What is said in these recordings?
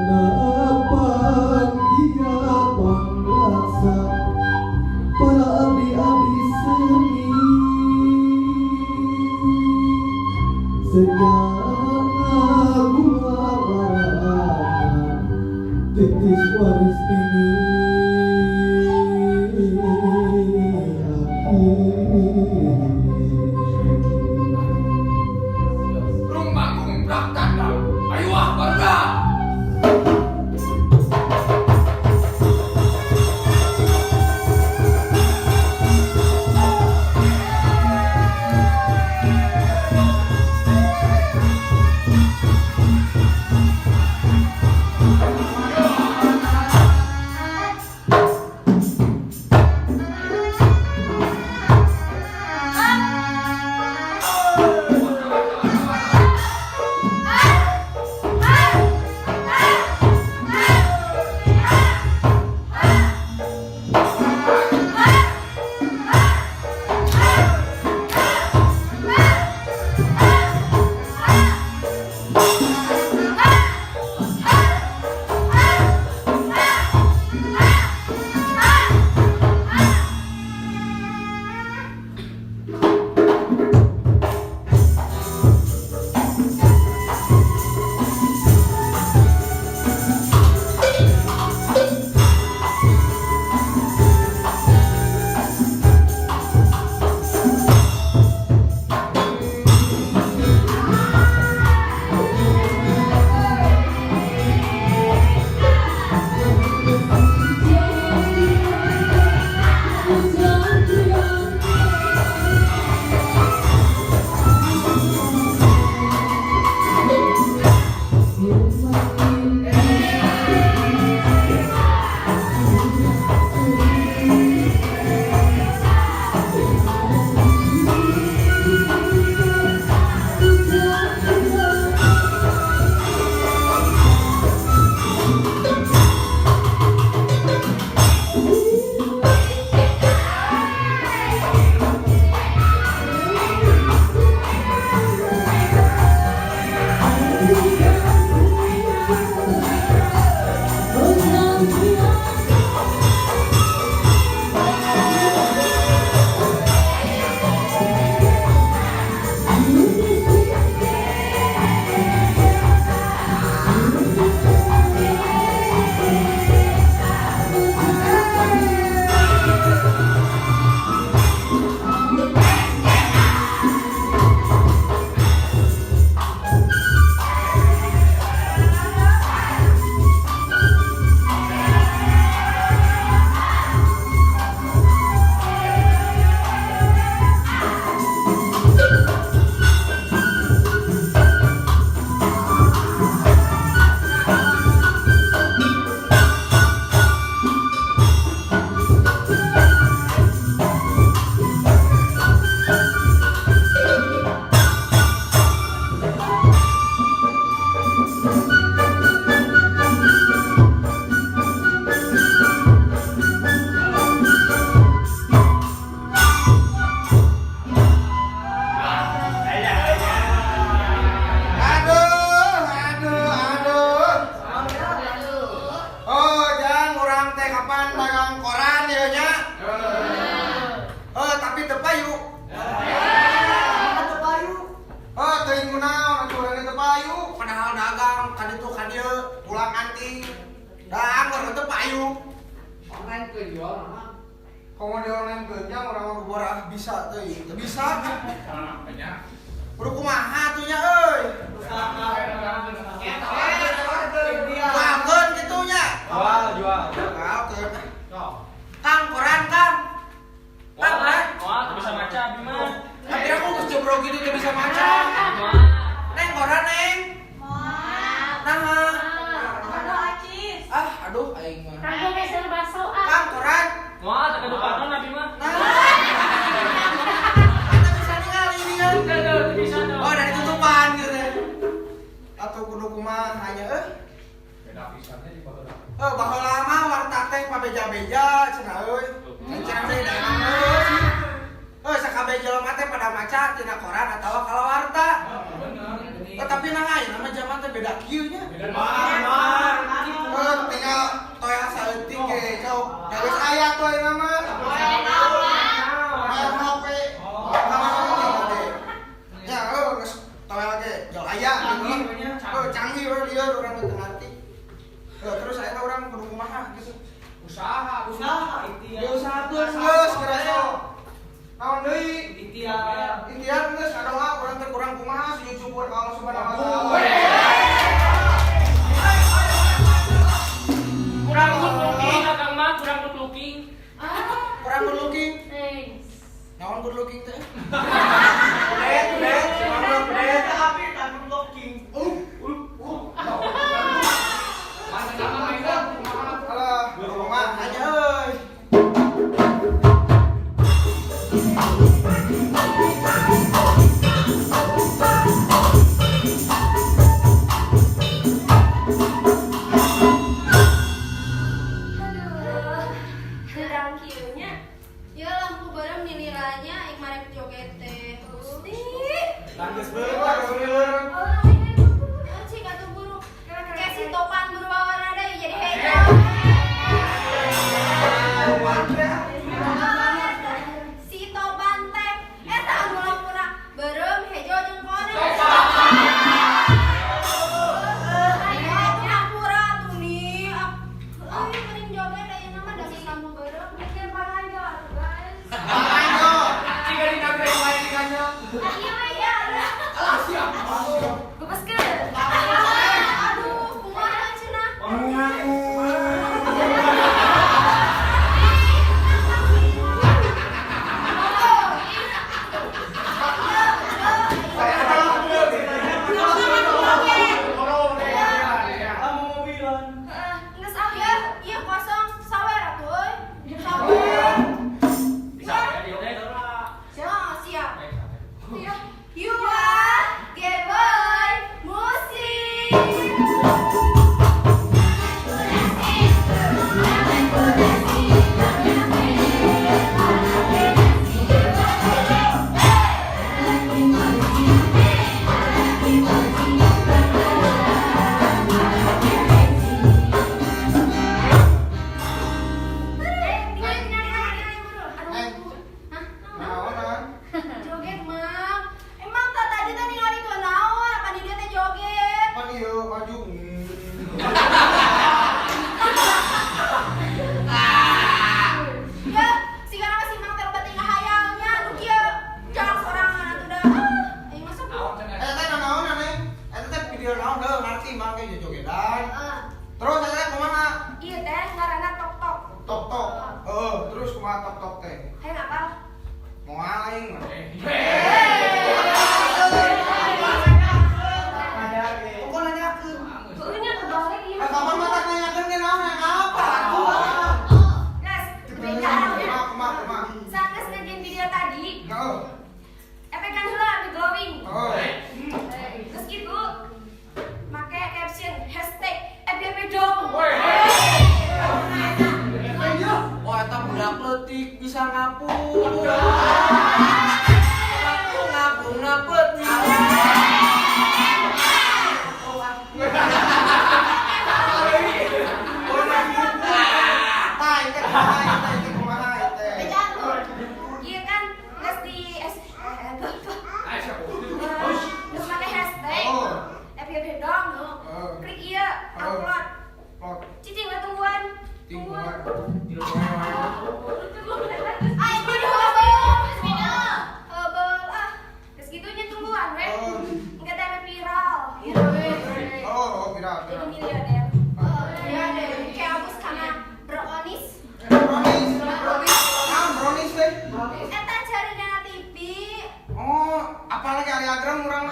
Hanapan dia panglaksa para abdi-abdi seni senyawa gua titis waris ini Rumah kumprak tanda, ayo warga. Kalau dia online kerja orang berbuat bisa tuh, bisa kan? Udah kumaha tuhnya, euy. Jualkeun gitunya. Jual. Jualkeun. Kang, koran Kang. Kang, Wah, bisa maca abi mah. tapi aku geus jebrok gitu teu bisa maca. Neng, koran Neng. Nah. Aduh, aing mah. Kang, koran. Wah, tak kedupakan abi mah. Kita bisa ningali ini kan. Bisa dong. Oh, dari tutupan gitu. Atau kudu kumaha hanya baheula mah warteg teh pabeja-beja cenah euy. Cenah teh daerah euy. Sakabeja jelema teh pada maca tina koran atawa kalawarta. Tapi nah ayeuna mah zaman teh beda kieu nya. Benar. terus saya orang kudu kumaha gitu. Usaha. Dia usahakeun geus kira naon deui? Ikhtiar. Ikhtiar geus kadoa urang teh kurang kumaha sujud syukur ka Allah Subhanahu wa taala. Kurang good looking, Kang Mang, kurang good looking. Kurang good looking. Thanks. Naon good looking teh? Alah, kumaha aja euy. Aduh, kurang kieunya. Ya lampu bareng niliranya ik marek joget teh. Gusti. Geus beureum. Oh, ini cik atuh buru. Kayak si topan buru bawana deui jadi hejo. Si topan teh eta anu lampuna beureum hejo jeung kona. Ayo hampura tuh nih. Euy mending joget aya nama da si lampu beureum mikir pangajo atuh guys. Jika dinagre main di kanyo. Ayo ya. Alah siap. Bebaskeun. Aduh, kumaha cenah? Geus ya, ieu kosong sawer atuh euy. Sawer. Bisa ya diodet ora. Siap. You are Geboy Musik. Naonan? Joget mang. Emang tak tadi tadi ningali ke naon? Apa di dia teh joget? Pan ieu maju. Ya, sigana masih mang teh loba tinggal hayalnya. Anu kieu jangan sorangan atuh dah. Aing masuk. Eta teh naonan nih? Eta teh video naon heuh ngarti mang ge jogedan. Terus eta teh kumaha? Ieu teh ngaranna tok tok. Tok tok. Heeh, terus kumaha tok tok teh? Hayang apal? Moal aing mah. Pokok nanyakeun. Beunya kebalik ieu. Kapan mata nanyakeun ge naon yang apa atuh? Guys, beda. Kumaha. Saat geus ngejeun video tadi, Heeh. efekan heula di glowing. Heeh. Terus gitu, make caption #FYP dong. Wah, eta budak leutik bisa ngapung. Ngapung peuting. Tai teh kumaha teh? Bejaan tuh. Iya kan, geus di geus make hashtag Oh. FYP dong. Oh. Klik ieu, upload. Plot. Cicing we tungguan. Tungguan. Ayo kudu heubeul. Heubeul ah. Geus kitu nya tungguan we. Oh. Engke teh viral. Oh, viral. Jadi miliarder. Ya deh, kayak abus kana brownies. Brownies teh. Eta cari dana TV. Oh, apalagi ari agrem urang.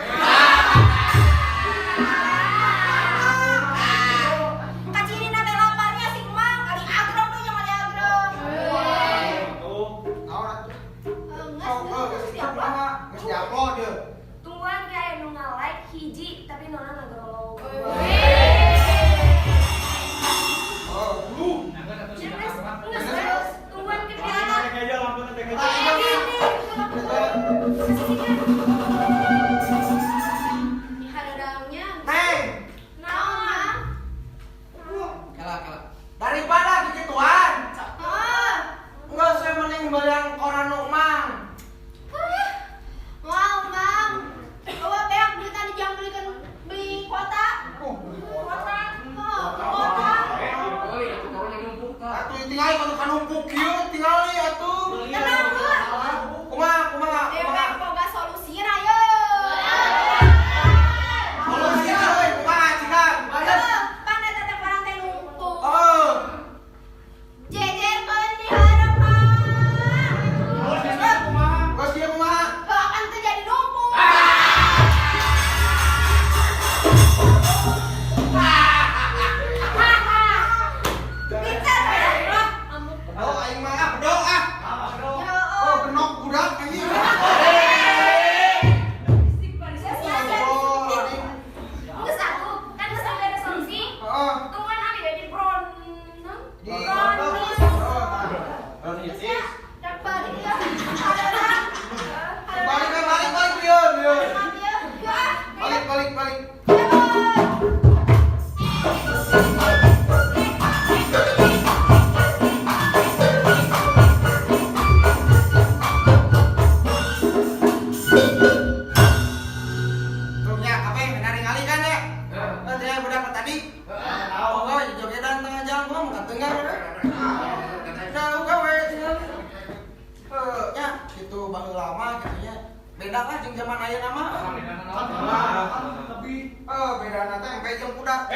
Kaciri nate laparnya si Mang, ari agrem tuh yang ari agrem. Naon atuh? Geus siapa? Geus diupload ye. Tungguan kayak nu nge-like hiji tapi nona nge-follow. Oh, lu. Tungguan ke piala. Aja lampu teh. Ini. numpuk kieu tingali atuh. Kumaha? Dewek boga solusina yo. Solusi euy, kumaha cikan? Pan eta teh barang teh numpuk. Oh. Jejerkeun di harapan. Geus kieu kumaha? Akan terjadi numpuk. Pintar ya. Oh, aing mah bedog ah. Ya Oh, benok budak anjing. Geus aku, kan geus sampai ada solusi. Heeh. Tungguan abi dari Bron. Di Dak balik ya. balik kieu. Balik. Tuhnya kape ningali kan ya? Teh budak tadi. Oh, jogedan tengah jalan gua mau tengah. Jauh gawe. Nya gitu baheula lama gitu nya. Beda lah jeung zaman ayeuna mah. Beda teh empe jeung budak.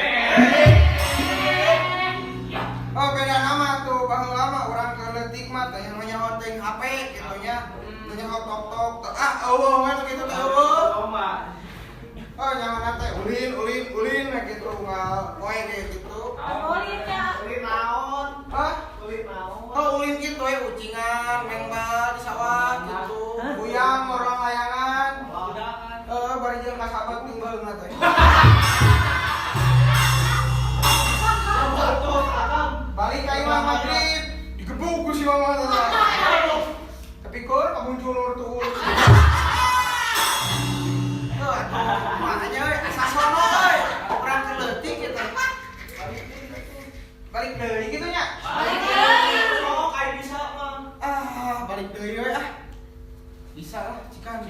Oh, beda nama tuh baheula lama urang keleutik mah teh yang nyaho teh HP gitu nya. Teu nyaho tok-tok. Eueuh we kitu teh eueuh. Oh, nyaman teh ulin gitu nggak poe deh gitu. Ulin naon? Hah? Ulin naon? Oh, ulin gitu ya ucingan, mengbal di sawah gitu. Buyang orang layangan. Bari jeung kasabat tinggalna teh. Balik ka imam maghrib, digebuk ku si mama teh. Tapi kur kamuncul nur tuh. Makanya asa sono euy, urang keleutik kita. Balik deui kitu nya. Oh, kayak bisa mah. Balik deui we ah. Bisa lah cikan.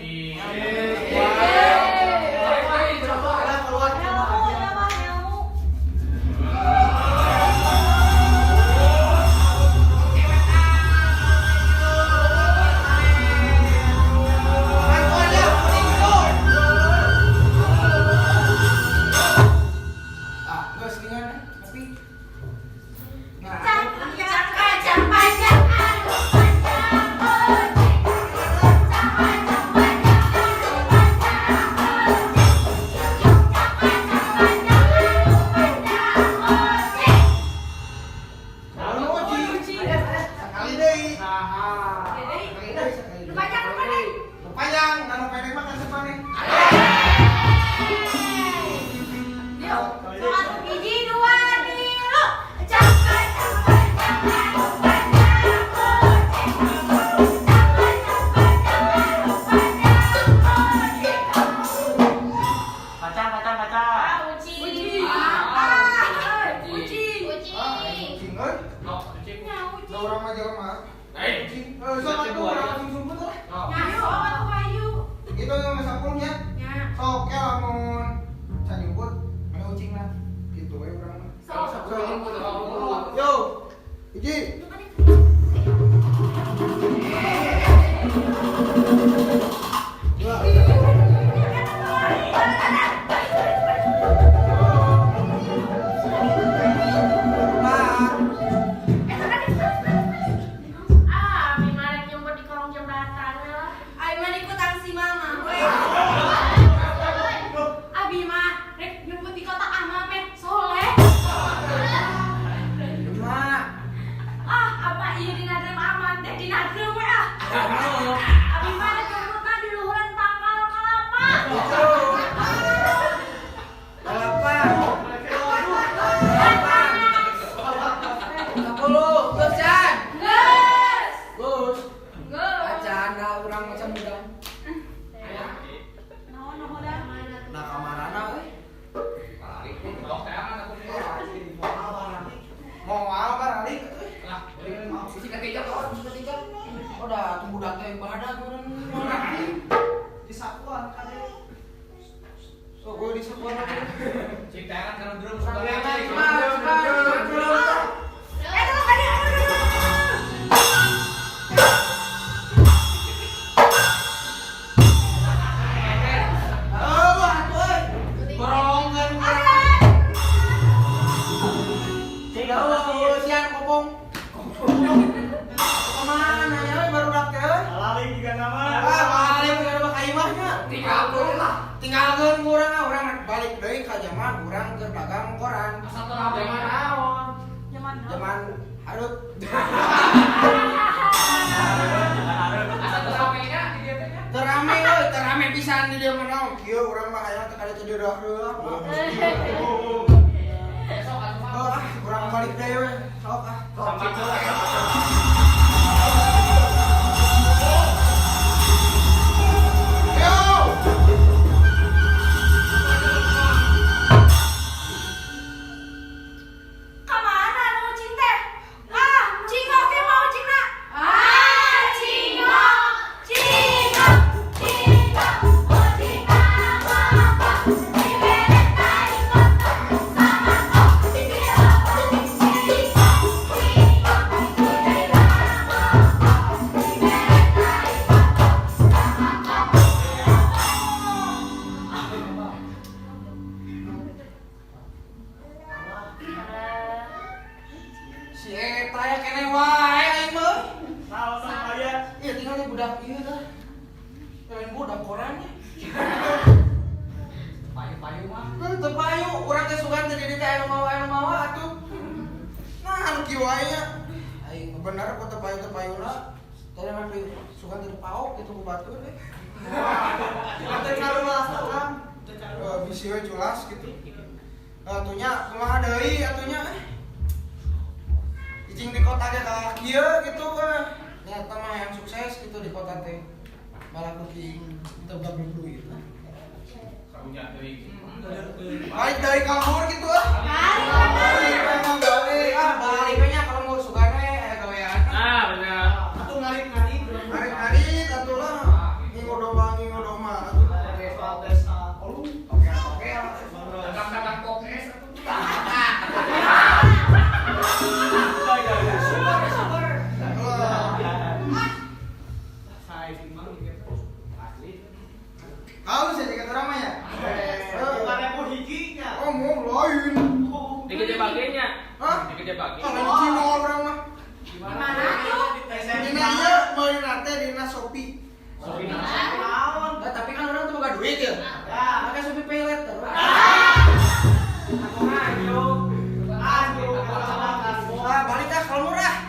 siang kopong. Kemana ya baru teh? Lalai juga nama. Balik ke rumah kaimahnya. Tinggalkeun lah. Tinggalkeun urang balik deui ka zaman urang keur dagang koran. Asal teu zaman naon. Zaman hareup. Asal teu ramenya di dieu teh nya. Teu rame pisan di dieu mah naon. Kieu urang mah hayang teu kada teu deureuh. Besok atuh mah. Oh, urang balik deui we. Sok ah. Sampai tuh. Kemana nu cing teh? Ah, cingok teh mau cingna. Ah, cingok, cingok, cingok, oh cingok, apa? Diberet tai kok sama kok diberet cingok, cingok, diberet Si eta ya kene wae aing mah. Tahu sama saya. Iya tinggal di budak ieu tah. Lain budak korannya. Payu-payu mah. Teu payu, urang teh sugan teh di teh anu mawa atuh. Nah anu kieu wae nya. Aing bener kok teu payu-payuna. Tadi mah sugan teh paok kitu ku batur deh. Teh karu malas kan. Bisi we culas gitu. Atunya kumaha deui atunya. Icing di kota ge ka kieu gitu kan. Nyata mah yang sukses gitu di kota teh. Malah kucing tebak duit. Karunya deui. Balik dari kalmur gitu ah. Balik. Balik we nya kalmur sugane aya gawean. Ah, benar. Atuh ngarit-ngarit. Hari-hari atuh lah. Ngingo domba atuh. Dagang-dagang pokes atuh. Tahu sih jika drama ya? Bukannya mau hijinya. Oh mau lain. Di gede bagenya. Hah? Di gede bage. Kalau Cina orang mah. Mana tuh? Dina ieu meuli nate dina Shopee. Sopi Nah, tapi kan orang tuh boga duit ya. Maka Shopee Pay Later. Balik dah kalau murah.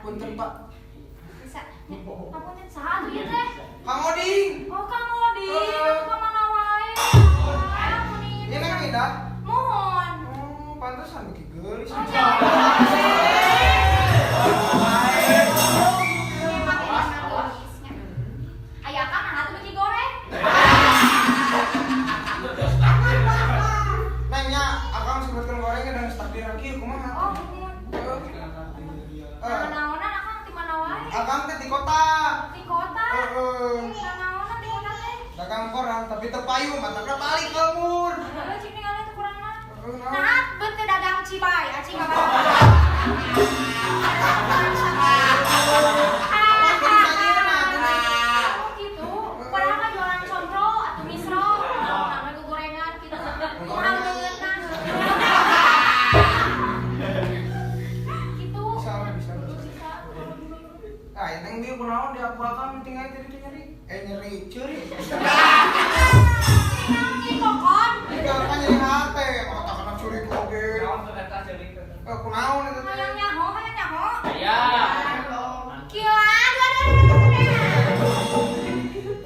punten Pak. Bisa. Apunten saha atuh ieu teh? Kang Oding. Oh, Kang Odi, ka mana wae? Ini neng pindah. Mohon. Oh, pantesan beki geulis. Oh, ya. Aya kan atuh beki goreng. Nengnya, akang sebutkan gorengnya dan takdir lagi kumaha? Oh, naonan akang di mana wae? Akang teh di kota. Di kota. Naonan di kota teh? Dagang koran tapi tepayu matanya balik ke mur. Cik ningali teh kurang mah. Nah, beuh dagang cibay, acing apa? Oh gitu. Padahal kan jualan contro atau misro. Namanya gorengan gitu. Kurang leungan. Gitu. Bisa. Bisa. Ah, neng dia kunaon di aku akang tinggal tadi nyeri. Nyeri ceuri. Ini kokon. Tinggal kan nyeri hate, mata kana curi oge. Kunaon itu teh? Hayang nyaho. Ya. Kila,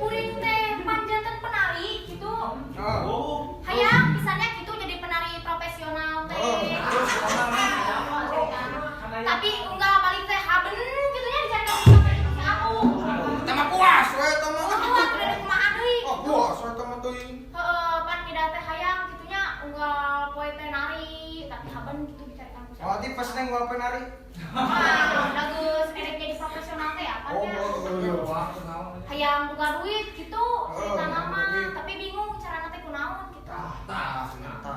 kuring teh panjanten penari gitu. Oh. Hayang misalnya gitu jadi penari profesional teh. Tapi enggak balik teh haben gitu nya dicari aku. Tema puas we eta mah. Oh, udah di kumaha deui. Oh, puas we eta mah teuing. Heeh, pan mida teh hayang gitu nya unggal poe teh nari, tapi haben gitu dicari aku. Oh, di pas neng ngol penari. Udah geus erek jadi profesional teh apa Oh, ya? Hayang boga duit gitu, cerita nama, tapi bingung cara teh kunaon gitu. Tah, ternyata.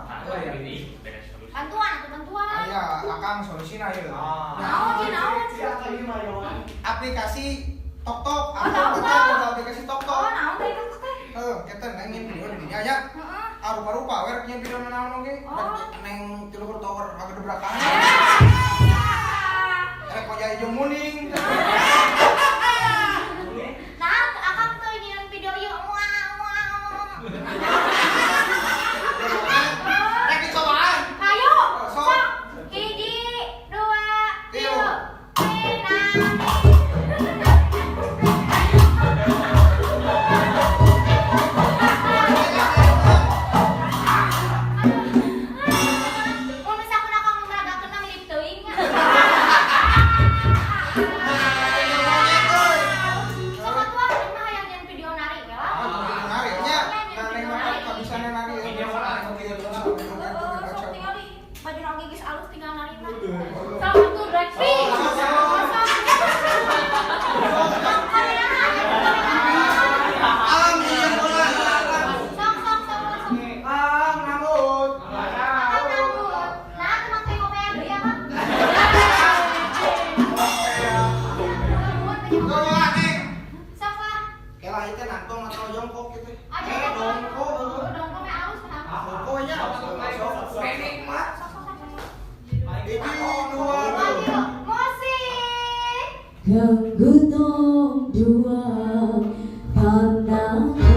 Bantuan atau bantuan? Aya, akang solusina ieu. Naon sih? Aplikasi TokTok. Oh, tahu, Kita tahu. ada aplikasi Oh, TokTok. naon teh itu teh? Kita nengin video di dinya aya. Heeh. Rupa-rupa wereknya video naon oge. Oh. Neng 3 tower agak debrakan. Ya. Rek pojai jeung muning. Nah, akang tuh nyieun video ieu muah. Rek dicobaan. Ayo. Sok. Sok. 1, 2, 3. Mun misalkan akang meragakeun mirip teuing. Sok atuh mah hayang nyeun video nari we lah. Nari nya. Neng mah kabisana nari. Sok tingali baju nang gigis alus tinggal nari mah. Sok atuh Blackpink. Alam jeung bola. Sok. Ang nambut. Akang nambut. Nah, teman teh kopea deui ya, Kang. Goa neng. Sok, Kang. Kela itu nantong atau jongkok gitu. Aja Dongkok. dongkok mah alus kenapa? Pokoknya pendek mah. Sok. 1, 2, Ayo, musik. Ganggu tong dua pandangan.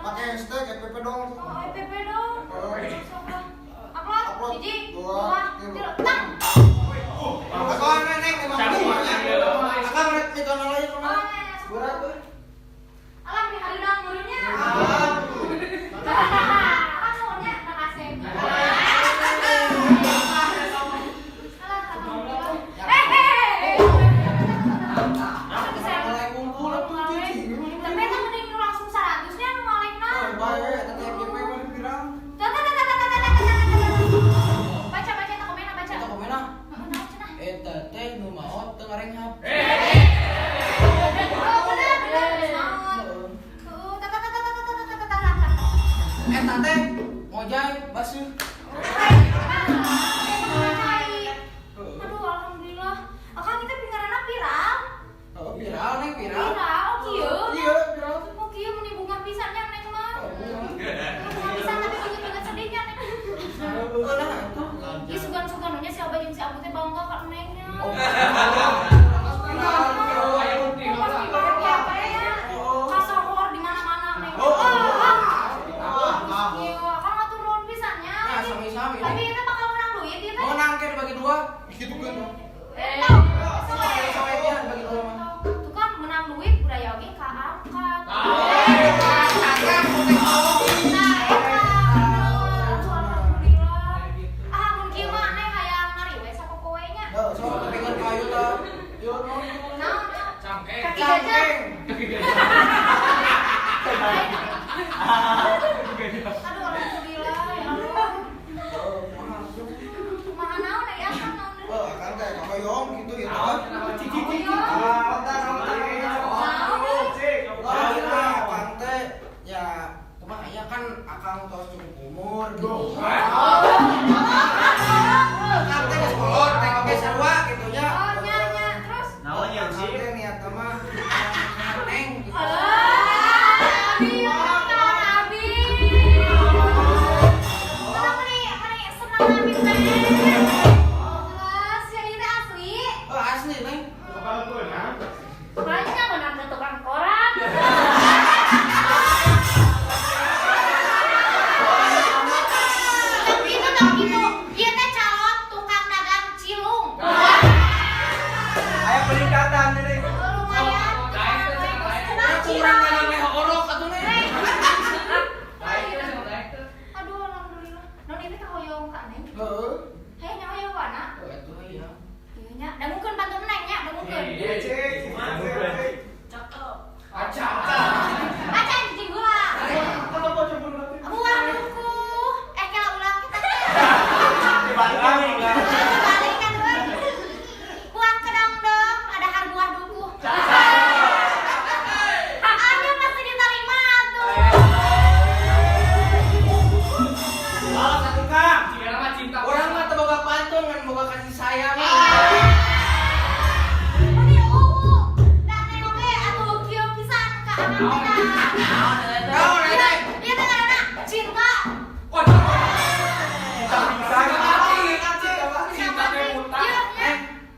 Pakai hashtag FPP dong. Oh, EPP dong. Oh. Upload, hiji. Aduh, alhamdulillah. Akang kita pingaranna viral. Oh, viral nih, viral. Viral, kieu. Iya, viral. Oh, kieu meni bunga pisannya neng mah. Bunga pisan tapi banget sedihnya neng. Nah, itu. Ih, sugan-suganunya si Abah jeung si Abu teh bangga ka nengnya. Oh, Pasti bahagia apa ya? Kasohor di mana-mana neng. Iya, akang atuh nuhun pisannya. Nah, sami-sami. Tapi kita bakal menang duit ieu teh. Mau nang ke dibagi dua. Gitu kan. Soalnya dia bagi dua mah. Tuh kan menang duit budaya oge kaangkat. Mun kieu mah neng hayang ngariwes sapopoenya. So, tapi kan kayu tah. Yo, Naon? Cangkeng. Kaki gajah. Aduh, alhamdulillah ya Allah. Kumaha naon ya kan naon. Kan kayak koyong gitu ya kan. Cici. Kante ya kumaha aya kan akang tos cukup umur gitu. Kante geus kolot teh oge sarua gitu nya. Oh, nya. Terus Naon ya, Ci? Kante niat mah neng gitu. Abi, Abi. Kenapa nih senang Abi teh? Si Abi teh asli. Oh, asli neng. Kepala tuh, nah. Banyak benar tukang koran. Tapi itu, dia teh calon tukang dagang cilung. Aya peningkatan nih. Lumayan. Kenapa Kurang kan meh orok atuh neng. Aduh, alhamdulillah. Non ini teh hoyong ka neng. Heeh. Heh, nya hoyong wana. Atuh iya. Ieu nya, da mungkin pantun neng nya, da mungkin. Iya, Cik. Acak. Aca anjing gula. Apa kok coba berarti? Buah buku. Kela ulang kita teh. Dibalik kami enggak. Balik kan deuh. Buang ke dong, ada har buah duku. Haknya pasti diterima tuh. Salah satu Kang. Jika nama cinta. Orang mah teu boga pantun ngan boga kasih sayang. Ini ungu. Dan nengok ge atuh kieu pisan ka anak teh. Naon eta? Ieu teh ngaranna cinta. Kita bisa. Cinta teh muta. Ieu nya.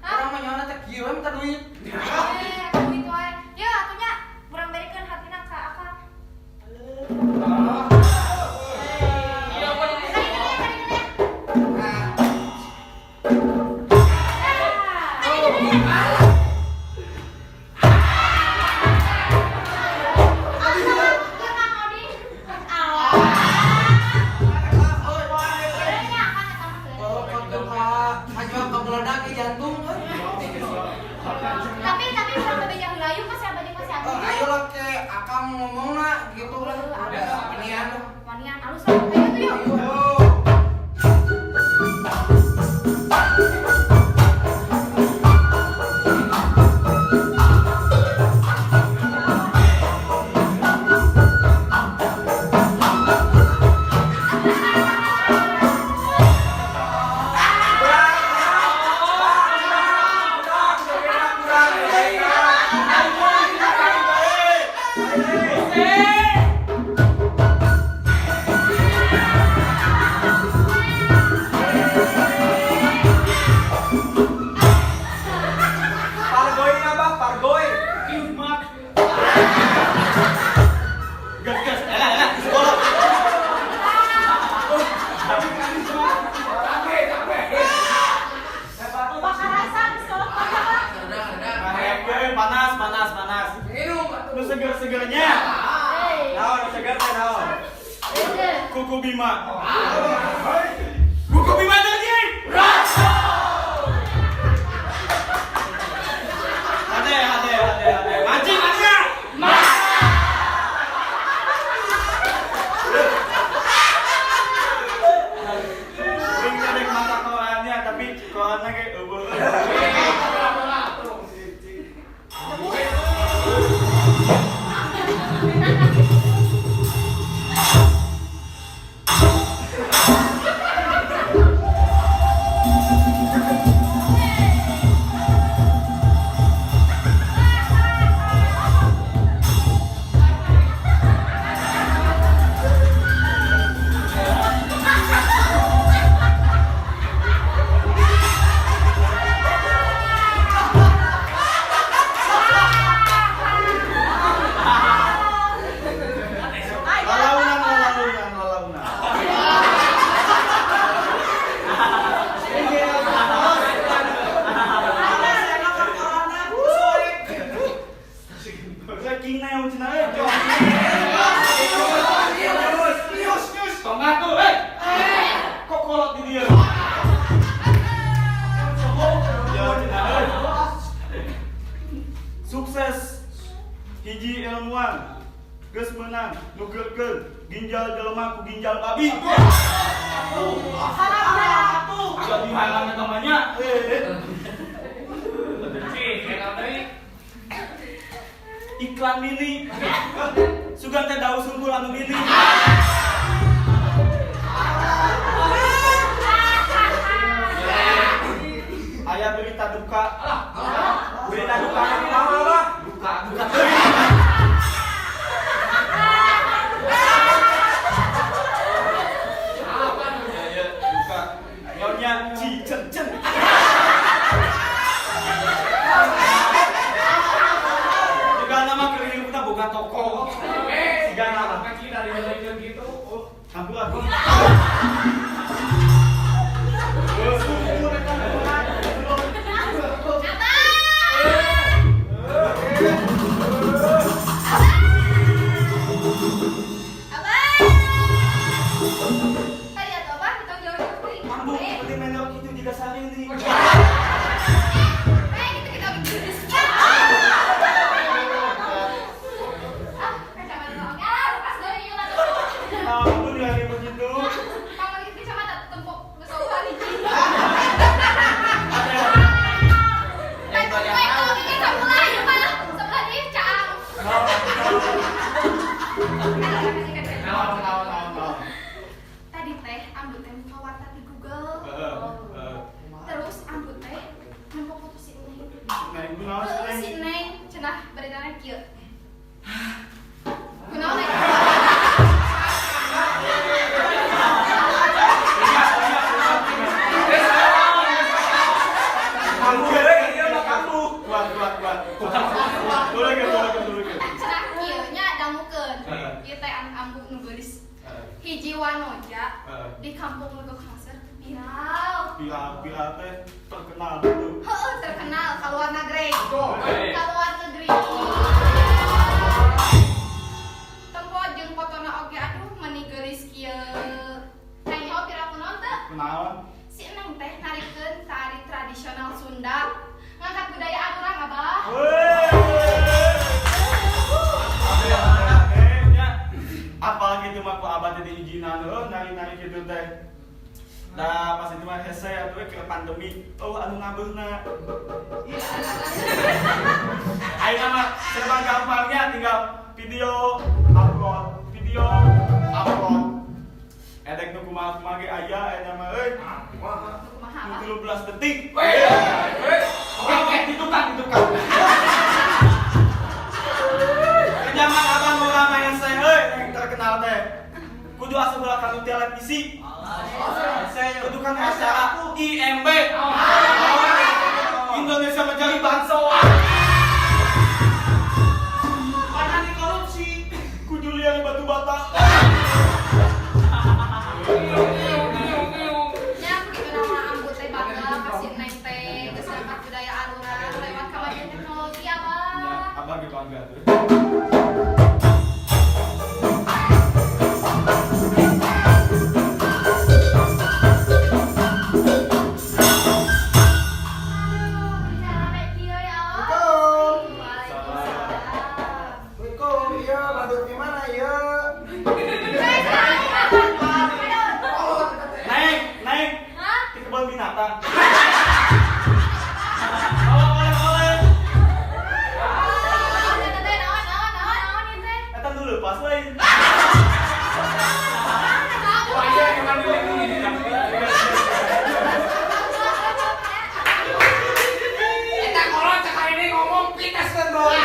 Orang mah nyawana teh kieu we minta duit. Duit wae. Ieu atunya urang berikeun hatina ka akang. Oh, konten hanya kemeledak ke jantung kan. Tapi urang bebeja helayu pas ya bajeng masih Oh, ayo lah ke akang ngomongna gitu lah. Ada penian. Manian alus lah. Ayo tuh yuk. Ayo. Pargoy na ba? Pargoy. Kiumat. Gas. Elah. Sekolah. Panas. Lu seger-segernya. Naon seger teh naon? Kuku Bima. Kuku Bima terjadi. Hade. Mancing ya. Ring teh mata korannya tapi korannya kayak eueuh. geus meunang nukeurkeun ginjal jelema ku ginjal babi. Jadi halang namanya. Iklan mini. Sugan teh daus sungkul anu mini. Aya berita duka. Berita duka ini naon lah? Duka teuing. Ya, duka. Nyonya Cicencen. Juga nama keliling kita boga toko. Siga nama. Kaki dari belajar gitu. Hampir aku. Mampu, seperti menok itu jika sari ini. Mampu dia begitu. Tadi teh ambut teh buka warta di Google. Terus ambut teh nempel foto si Neng. Si Neng cenah beredaran kieu. Kunaon eta? Kamu gerek dia mah kamu. Kuat. Boleh ke. Cenah kieu nya dangukeun. Ieu teh ambut nu geulis. Hiji wanoja di kampung Legok Haser viral. Viral teh terkenal gitu. Heeh, terkenal ka luar negeri. Ka luar negeri. Tempo jeung fotona oge aduh meuni geulis kieu. Teh nyaho viral kunaon teh? Kenalan. Si Neng teh narikeun tari tradisional Sunda. Ngangkat budaya urang Abah. Apalagi itu mah ku abah teh diijinan nari kitu teh. Da pas itu mah hese atuh ke pandemi. Anu ngabeuna. Ayeuna mah serba gampangnya tinggal video upload. Edek nu kumaha ge aya eta mah euy. Kumaha? 13 detik. Oke, ditukar. Zaman abang boga main saya euy yang terkenal teh. Kudu asup heula ka televisi. Kudu kan acara IMB. Indonesia mencari bangsawan. Panani korupsi. Kudu liar di batu bata. Nya kudu nama ambut teh bangga ka si Neng teh geus ngangkat budaya urang lewat kemajuan teknologi Abah. Abang ge bangga tuh. Naik. Di kebun binatang. Oleh. Eta dulu pas lain. Eta kolot cek hari ini ngomong pites kan boy.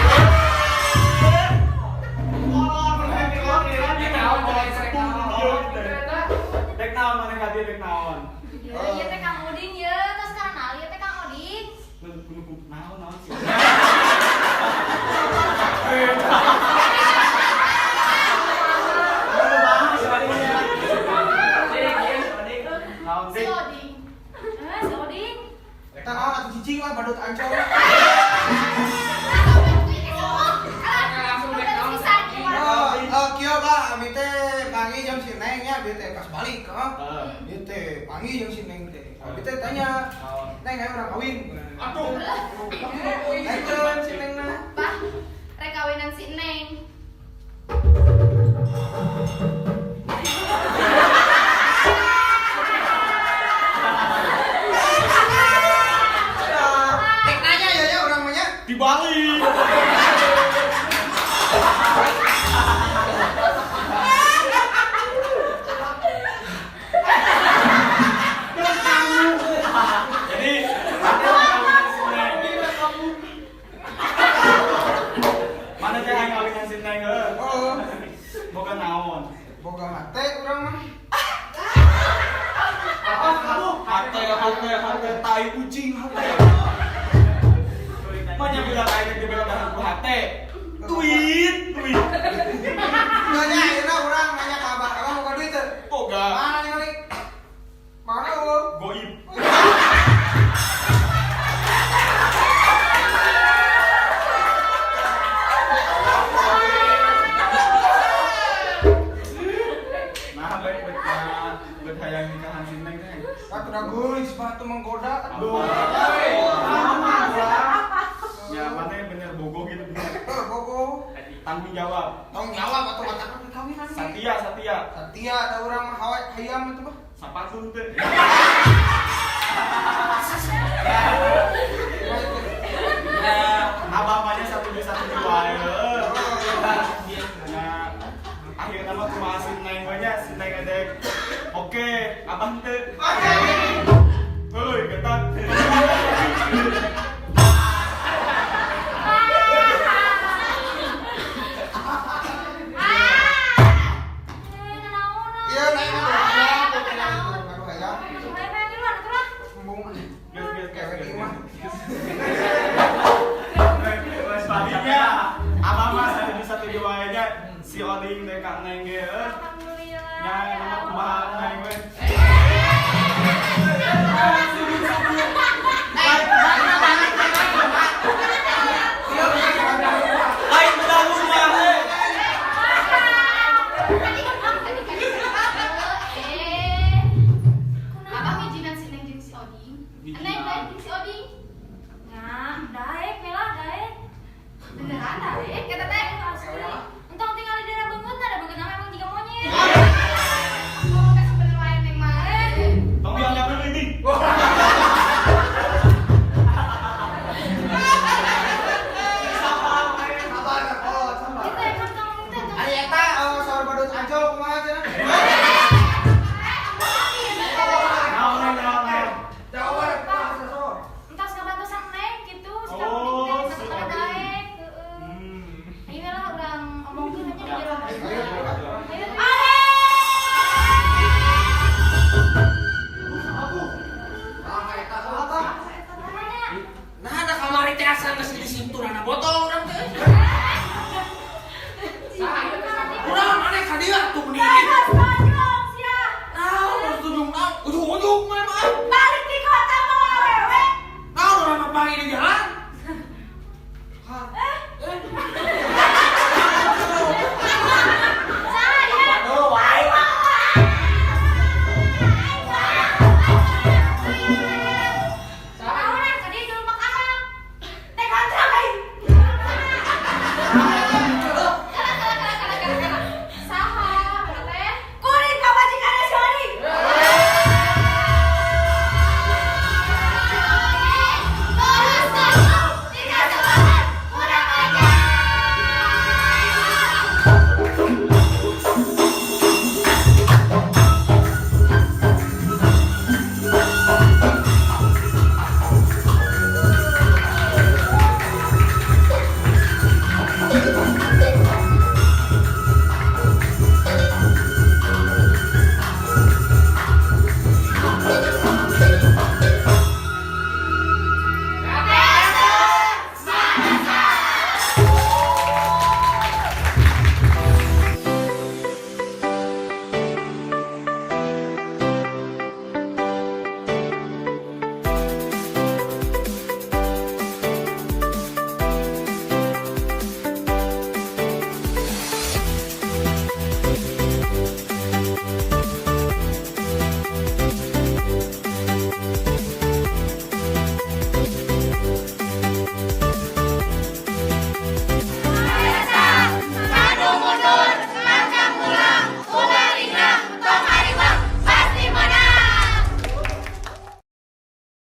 Dek naon mana hadir dek naon. Ieu teh Kang Udin ieu, tos kenal ieu teh Kang Udin. Naon sih. Naon Si sih? Oding. Si Oding. Eta naon atuh cicing lah badut ancol. Kieu Pak, abi teh panggil jeung si Neng nya, abi teh pas balik, Ieu teh panggil jeung si Neng teh. Abi teh tanya, "Neng, ayo urang kawin." Aduh. Neng si Neng na. Bah, rek kawinan si Neng. Nek nanya ya orang banyak. Di Bali. Jadi, mana teh yang ngawin si Neng? Oh, Boga naon? boga hate orang mah. Hate tai kucing hate. Banyak bilang tai di belakang dahan ku hate. Tweet. Nanya ayeuna urang nanya ka abah, abah boga duit teu? Boga. Mana ningali? Mana eueuh? Goib. Nah, baik hayang nikahan si Neng teh. Atuh da geulis batu menggoda. Aduh. Ya, mana yang bener bogo gitu. Bogo. Tanggung jawab. Tanggung jawab atuh matakan kawinan. Satya. Satia ada urang mah hayam atuh bah. Sapatu teh. Nah, abah-abahnya satu dua ya. Nah, akhirnya mah kumaha si Neng banyak, si Neng edek. Oke, abang teh. Heuy, ketat. Iya naik hayam, aduh hayam. Embung. Kewek ieu mah. Tadinya abang mah satu dua aja si Oding teh Kang Neng ge. Nya nama kumaha Neng we. Lain bedalu mah teh. Abang izinan si Neng jeung si Oding. Neng jeung si